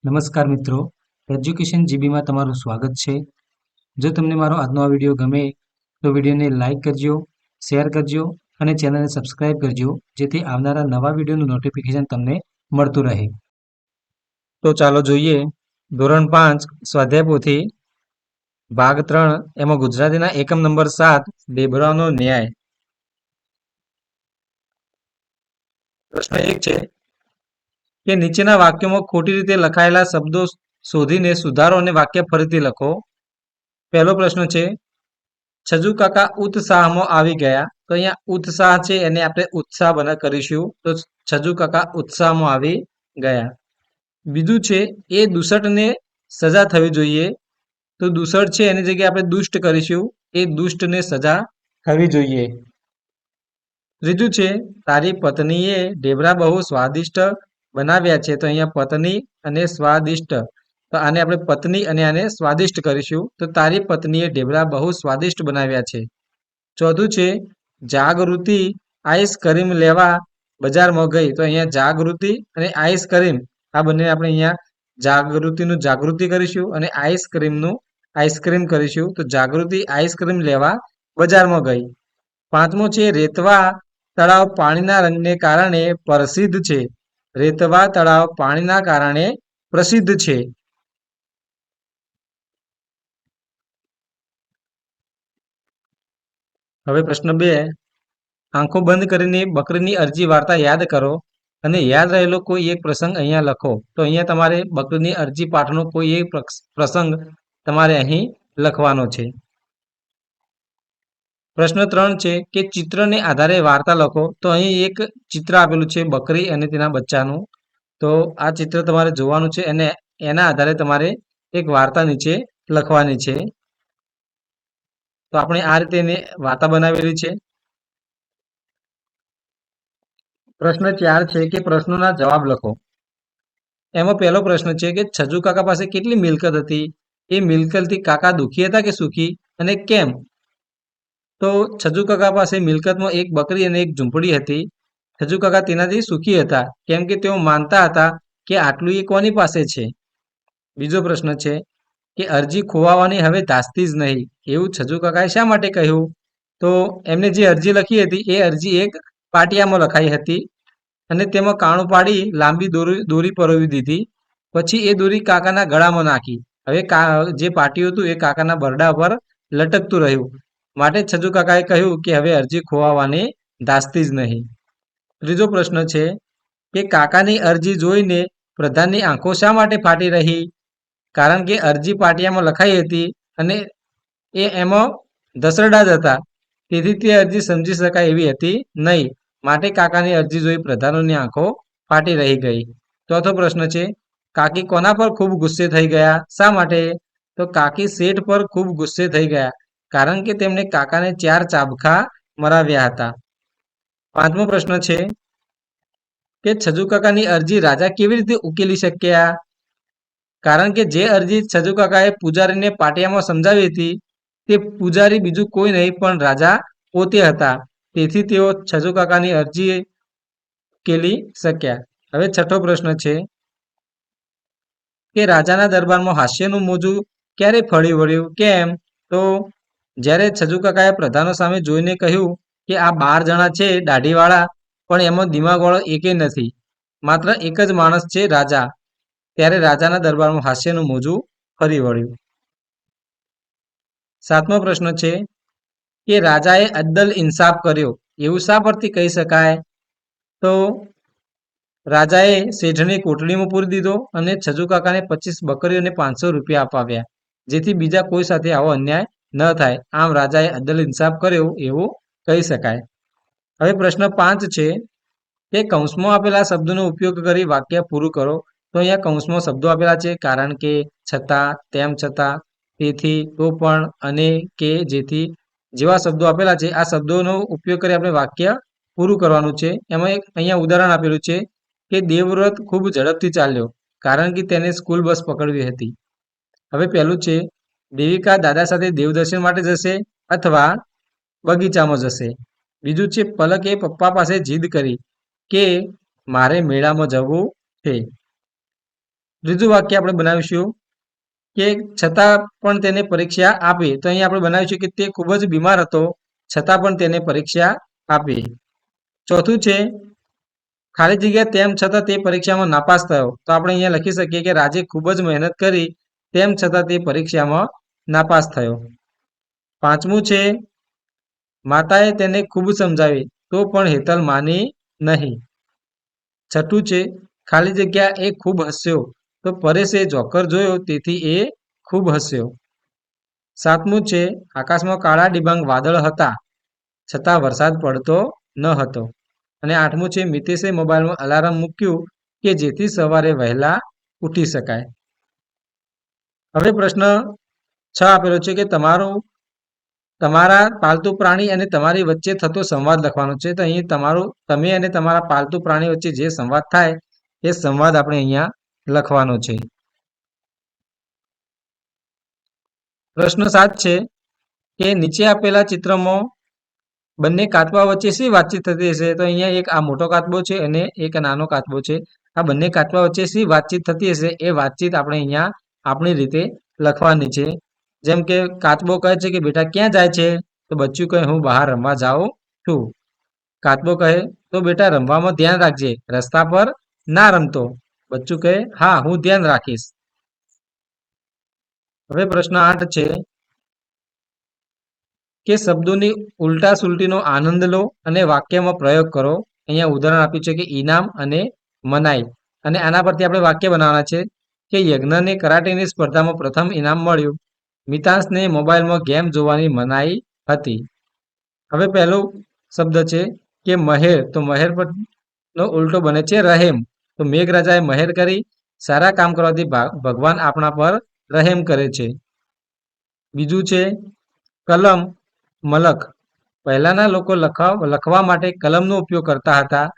નમસ્કાર મિત્રો, એજ્યુકેશન જીબીમાં તમારું સ્વાગત છે. જો તમને મારો આજનો આ વિડીયો ગમે તો વિડીયોને લાઇક કરજો, શેર કરજો અને ચેનલને સબસ્ક્રાઇબ કરજો, જેથી આવનારા નવા વિડીયોનું નોટિફિકેશન તમને મળતું રહે. તો ચાલો જોઈએ ધોરણ 5 સ્વાધ્યાય પોથી ભાગ 3 એમાં ગુજરાતીના એકમ નંબર 7 ઢેબરાનો ન્યાય. પ્રશ્ન 1 છે કે નીચેના વાક્યોમાં ખોટી રીતે લખાયેલા શબ્દો શોધીને સુધારો અને વાક્ય ફરીથી લખો. પહેલો પ્રશ્ન છે, છજુ કાકા ઉત્સાહમાં આવી ગયા. તો અહીંયા ઉત્સાહ છે એને આપણે ઉત્સાહ કરીશું. તો છજુ કાકા ઉત્સાહમાં આવી ગયા. બીજું છે, એ દુષ્ટને સજા થવી જોઈએ. તો દુષ્ટ છે એની જગ્યાએ આપણે દુષ્ટ કરીશું. એ દુષ્ટને સજા થવી જોઈએ. ત્રીજું છે, તારી પત્નીએ ઢેબરા બહુ સ્વાદિષ્ટ બનાવ્યા છે. તો અહીંયા પત્ની અને સ્વાદિષ્ટ, તો આને આપણે પત્ની અને આને સ્વાદિષ્ટ કરીશું. તો તારી પત્નીએ ઢેબરા બહુ સ્વાદિષ્ટ બનાવ્યા છે. ચોથું છે, જાગૃતિ આઈસ્ક્રીમ લેવા બજારમાં ગઈ. તો અહીંયા જાગૃતિ અને આઈસ્ક્રીમ આ બંને આપણે અહીંયા જાગૃતિનું જાગૃતિ કરીશું અને આઈસ્ક્રીમનું આઈસ્ક્રીમ કરીશું. તો જાગૃતિ આઈસ્ક્રીમ લેવા બજારમાં ગઈ. પાંચમો છે, રેતવા તળાવ પાણીના રંગને કારણે પ્રસિદ્ધ છે. રેતવા તળાવ પાણીના કારણે પ્રસિદ્ધ છે. હવે પ્રશ્ન 2, આંખો બંધ કરીને બકરીની અરજી વાર્તા યાદ કરો અને યાદ રહેલો કોઈ એક પ્રસંગ અહીંયા લખો. તો અહીંયા તમારે બકરીની અરજી પાઠનો કોઈ એક પ્રસંગ તમારે અહીં લખવાનો છે. પ્રશ્ન 3 છે કે ચિત્રને આધારે વાર્તા લખો. તો અહીં એક ચિત્ર આપેલું છે બકરી અને તેના બચ્ચાનું. તો આ ચિત્ર તમારે જોવાનું છે અને એના આધારે તમારે એક વાર્તા નીચે લખવાની છે. તો આપણે આ રીતે વાર્તા બનાવેલી છે. પ્રશ્ન 4 છે કે પ્રશ્નોના જવાબ લખો. એમાં પહેલો પ્રશ્ન છે કે છજુ કાકા પાસે કેટલી મિલકત હતી? એ મિલકતથી કાકા દુઃખી હતા કે સુખી અને કેમ? તો છજુ કાકા પાસે મિલકતમાં એક બકરી અને એક ઝૂંપડી હતી. છજુ કાકા તેનાથી સુખી હતા કેમ કે તેઓ માનતા હતા કે આટલું એ કોની પાસે છે. બીજો પ્રશ્ન છે કે અરજી ખોવાવાની હવે ધાસ્તી જ નહીં, એવું છજુ કાકાએ શા માટે કહ્યું? તો એમને જે અરજી લખી હતી એ અરજી એક પાટિયામાં લખાઈ હતી અને તેમાં કાણું પાડી લાંબી દોરી પરોવી દીધી. પછી એ દોરી કાકાના ગળામાં નાખી. હવે જે પાટિયું હતું એ કાકાના બરડા પર લટકતું રહ્યું. માટે છજુ કાકાએ કહ્યું કે હવે અરજી ખોવાવાની ધાસ્તી જ નહીં. ત્રીજો પ્રશ્ન છે કે કાકાની અરજી જોઈને પ્રધાનની આંખો શા માટે ફાટી રહી? કારણ કે અરજી પાટિયામાં લખાઈ હતી અને એમાં દસરડા જ હતા, તેથી તે અરજી સમજી શકાય એવી હતી નહીં. માટે કાકાની અરજી જોઈ પ્રધાનોની આંખો ફાટી રહી ગઈ. ચોથો પ્રશ્ન છે, કાકી કોના પર ખૂબ ગુસ્સે થઈ ગયા? શા માટે? તો કાકી શેઠ પર ખૂબ ગુસ્સે થઈ ગયા કારણ કે તેમણે કાકાને 4 ચાબખા મરાવ્યા હતા. પાંચમો પ્રશ્ન છે કે છજુ કાકાની અરજી રાજા કેવી રીતે ઉકેલી શક્યા? કારણ કે જે અરજી છજુ કાકાએ પૂજારીને પાટિયામાં સમજાવી હતી તે પૂજારી બીજું કોઈ નહીં પણ રાજા પોતે હતા. તેથી તેઓ છજુ કાકાની અરજી ઉકેલી શક્યા. હવે છઠ્ઠો પ્રશ્ન છે કે રાજાના દરબારમાં હાસ્યનું મોજું ક્યારે ફળી વળ્યું? કેમ? તો જ્યારે છજુ કાકાએ પ્રધાનો સામે જોઈને કહ્યું કે આ 12 જણા છે દાઢીવાળા, પણ એમાં દિમાગવાળો એકે નથી, માત્ર એક જ માણસ છે રાજા, ત્યારે રાજાના દરબારમાં હાસ્યનું મોજું ફરી વળ્યું. સાતમો પ્રશ્ન છે કે રાજાએ અદ્દલ ઇન્સાફ કર્યો, એવું શા પરથી કહી શકાય? તો રાજાએ શેઠને કોટડીમાં પૂરી દીધો અને છજુ કાકાને 25 બકરીઓ અને 500 રૂપિયા અપાવ્યા, જેથી બીજા કોઈ સાથે આવો અન્યાય ન થાય. આમ રાજાએ અદ્દલ ઇન્સાફ કર્યો એવું કહી શકાય. હવે પ્રશ્ન 5 છે કે કૌંસમાં આપેલા શબ્દોનો ઉપયોગ કરી વાક્ય પૂરું કરો. તો અહીંયા કૌંસમાં શબ્દો આપેલા છે કારણ કે, છતાં, તેમ છતાં, તેથી, તો પણ, અને, કે, જેથી જેવા શબ્દો આપેલા છે. આ શબ્દોનો ઉપયોગ કરી આપણે વાક્ય પૂરું કરવાનું છે. એમાં અહીંયા ઉદાહરણ આપેલું છે કે દેવવ્રત ખૂબ ઝડપથી ચાલ્યો કારણ કે તેને સ્કૂલ બસ પકડવી હતી. હવે પહેલું છે, દેવિકા દાદા સાથે દેવદર્શન માટે જશે અથવા બગીચામાં જશે. બીજું છે, પલકે પપ્પા પાસે જીદ કરી કે મારે મેળામાં જવું છે. ત્રીજું વાક્ય આપણે બનાવીશું કે છતાં પણ તેને પરીક્ષા આપી. તો અહીંયા આપણે બનાવીશું કે તે ખૂબ જ બીમાર હતો, છતાં પણ તેને પરીક્ષા આપી. ચોથું છે ખાલી જગ્યા તેમ છતાં તે પરીક્ષામાં નાપાસ થયો. તો આપણે અહીંયા લખી શકીએ કે રાજે ખૂબ જ મહેનત કરી, તેમ છતાં તે પરીક્ષામાં નાપાસ થયો. પાંચમું છે માતાએ તેને ખૂબ સમજાવી, તો પણ હેતલ માની નહીં. છઠ્ઠું છે ખાલી જગ્યા એ ખૂબ હસ્યો, તો પરેશે જોકર જોયો, તેથી એ ખૂબ હસ્યો. સાતમું છે આકાશમાં કાળા ડિબાંગ વાદળ હતા, છતાં વરસાદ પડતો ન હતો. અને આઠમું છે મિતેશે મોબાઈલમાં અલાર્મ મૂક્યું કે જેથી સવારે વહેલા ઉઠી શકાય. હવે પ્રશ્ન 6 આપેલો છે કે તમારા પાલતુ પ્રાણી અને તમારી વચ્ચે થતો સંવાદ લખવાનો છે. તો અહીં તમે અને તમારા પાલતુ પ્રાણી વચ્ચે જે સંવાદ થાય એ સંવાદ આપણે અહીંયા લખવાનો છે. પ્રશ્ન 7 છે કે નીચે આપેલા ચિત્રમાં બંને કાચબા વચ્ચે શી વાતચીત થતી હશે? તો અહીંયા એક આ મોટો કાચબો છે અને એક નાનો કાચબો છે. આ બંને કાચબા વચ્ચે શી વાતચીત થતી હશે? એ વાતચીત આપણે અહીંયા આપણી રીતે લખવાની છે. જેમ કે કાચબો કહે છે કે બેટા ક્યાં જાય છે? તો બચ્ચું કહે હું બહાર રમવા જાઉં છું. કાચબો કહે તો બેટા રમવામાં ધ્યાન રાખજે, રસ્તા પર ના રમતો. બચ્ચું કહે હા હું ધ્યાન રાખીશ. હવે પ્રશ્ન 8 છે કે શબ્દોની ઉલટા સુલટીનો આનંદ લો અને વાક્યમાં પ્રયોગ કરો. અહીંયા ઉદાહરણ આપ્યું છે કે ઇનામ અને મનાઈ. અને આના પરથી આપણે વાક્ય બનાવવાના છે કે યજ્ઞને કરાટેની સ્પર્ધામાં પ્રથમ ઇનામ મળ્યું. મિતાંશને મોબાઈલમાં ગેમ જોવાની મનાઈ હતી. હવે પહેલો શબ્દ છે કે મહેર. તો મહેર પરનો ઉલટો બને છે રહેમ. તો મેઘરાજાએ મહેર કરી, સારા કામ કરવાથી ભગવાન આપણા પર રહેમ કરે છે. બીજું છે કલમ મલક. પહેલાના લોકો લખવા માટે કલમનો ઉપયોગ કરતા હતા.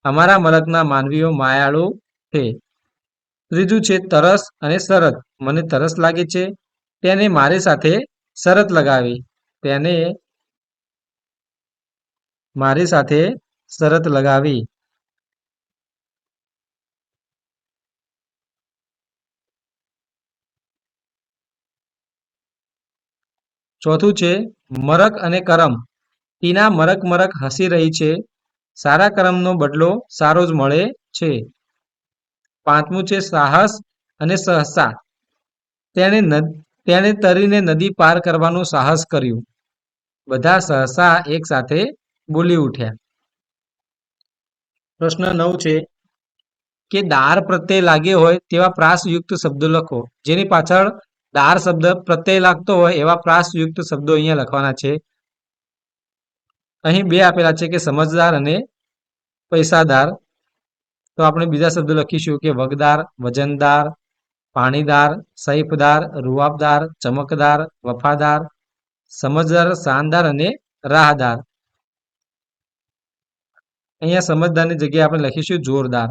અમારા મલકના માનવીઓ માયાળુ છે. ત્રીજું છે તરસ અને શરત. મને તરસ લાગે છે, તેને મારી સાથે શરત લગાવી. તેને મારી સાથે શરત લગાવી. ચોથું છે મરક અને કરમ. ટીના મરક મરક હસી રહી છે, સારા કર્મનો બદલો સારો જ મળે છે. પાંચમું છે સાહસ અને સહસા. તેણે તરીને નદી પાર કરવાનું સાહસ કર્યું. બધા સહસા એક સાથે બોલી ઉઠ્યા. પ્રશ્ન 9 છે કે દાર પ્રત્યય લાગ્યો હોય તેવા પ્રાસયુક્ત શબ્દો લખો. જેની પાછળ દાર શબ્દ પ્રત્યય લાગતો હોય એવા પ્રાસયુક્ત શબ્દો અહીંયા લખવાના છે. અહીં બે આપેલા છે કે સમજદાર અને પૈસાદાર. તો આપણે બીજા શબ્દો લખીશું કે વગદાર, વજનદાર, પાણીદાર, સૈફદાર, રૂઆબદાર, ચમકદાર, વફાદાર, સમજદાર, શાનદાર અને રાહદાર. અહીંયા સમજદારની જગ્યાએ આપણે લખીશું જોરદાર.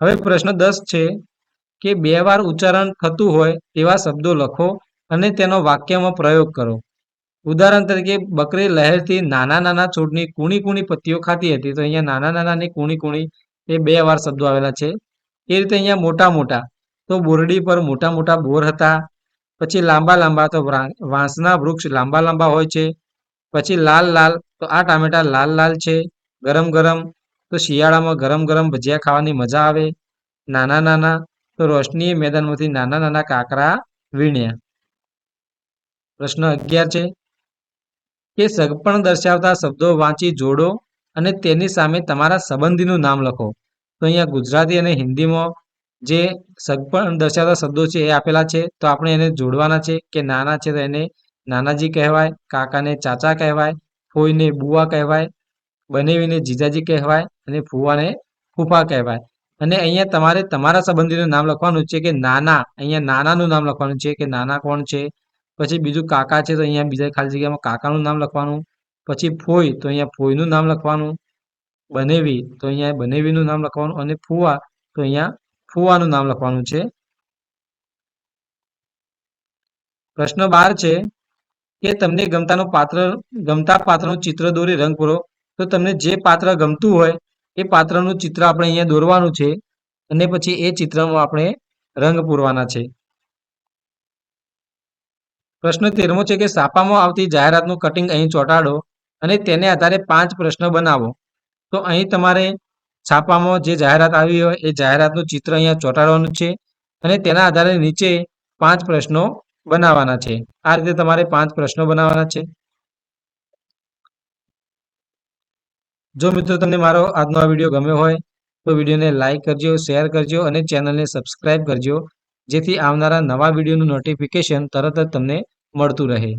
હવે પ્રશ્ન 10 છે કે બે વાર ઉચ્ચારણ થતું હોય તેવા શબ્દો લખો અને તેનો વાક્યમાં પ્રયોગ કરો. ઉદાહરણ તરીકે બકરી લહેરથી નાના નાના છોડની કૂણી કૂણી પત્તીઓ ખાતી હતી. તો અહીંયા નાના નાનાની કૂણી કૂણી એ બે વાર શબ્દો આવેલા છે. એ રીતે અહીંયા મોટા મોટા, તો બોરડી પર મોટા મોટા બોર હતા. પછી લાંબા લાંબા, તો વાંસના વૃક્ષ લાંબા લાંબા હોય છે. પછી લાલ લાલ, તો આ ટામેટા લાલ લાલ છે. ગરમ ગરમ, તો શિયાળામાં ગરમ ગરમ ભજીયા ખાવાની મજા આવે. નાના નાના, તો રોશનીએ મેદાનમાંથી નાના નાના કાંકરા વીણ્યા. પ્રશ્ન 11 છે કે સગપણ દર્શાવતા શબ્દો વાંચી જોડો અને તેની સામે તમારા સંબંધીનું નામ લખો. તો અહીંયા ગુજરાતી અને હિન્દીમાં જે સગપણ દર્શાવતા શબ્દો છે એ આપેલા છે. તો આપણે એને જોડવાના છે કે નાના છે તો એને નાનાજી કહેવાય, કાકાને ચાચા કહેવાય, ફોઈને બુવા કહેવાય, બનેવીને જીજાજી કહેવાય અને ફુવાને ફૂફા કહેવાય. અને અહીંયા તમારે તમારા સંબંધીનું નામ લખવાનું છે કે નાના. અહીંયા નાનાનું નામ લખવાનું છે કે નાના કોણ છે. પછી બીજું કાકા છે તો અહીંયા બીજા ખાલી જગ્યામાં કાકાનું નામ લખવાનું. પછી ફોઈ, તો અહીંયા ફોઈનું નામ લખવાનું. બનેવી, તો અહીંયા બનેવીનું નામ લખવાનું. અને ફુવા, તો અહીંયા ફુવાનું નામ લખવાનું છે. પ્રશ્ન 12 છે કે તમને ગમતા પાત્રનું ચિત્ર દોરી રંગ પૂરો. તો તમને જે પાત્ર ગમતું હોય એ પાત્રનું ચિત્ર આપણે અહીંયા દોરવાનું છે અને પછી એ ચિત્રમાં આપણે રંગ પૂરવાના છે. પ્રશ્ન 13મો છે કે છાપામાં આવતી જાહેરાતનું કટિંગ અહીં ચોંટાડો અને તેને આધારે 5 પ્રશ્ન બનાવો. તો અહીં તમારે છાપામાં જે જાહેરાત આવી હોય એ જાહેરાતનું ચિત્ર અહીંયા ચોંટાડવાનું છે અને તેના આધારે નીચે 5 પ્રશ્નો બનાવવાના છે. આ રીતે તમારે 5 પ્રશ્નો બનાવવાના છે. જો મિત્રો તમને મારો આજનો આ વિડીયો ગમ્યો હોય તો વિડીયોને લાઇક કરજો, શેર કરજો અને ચેનલને સબસ્ક્રાઇબ કરજો, જેથી આવનારા નવા વિડીયોનું નોટિફિકેશન તરત જ તમને મળતું રહે.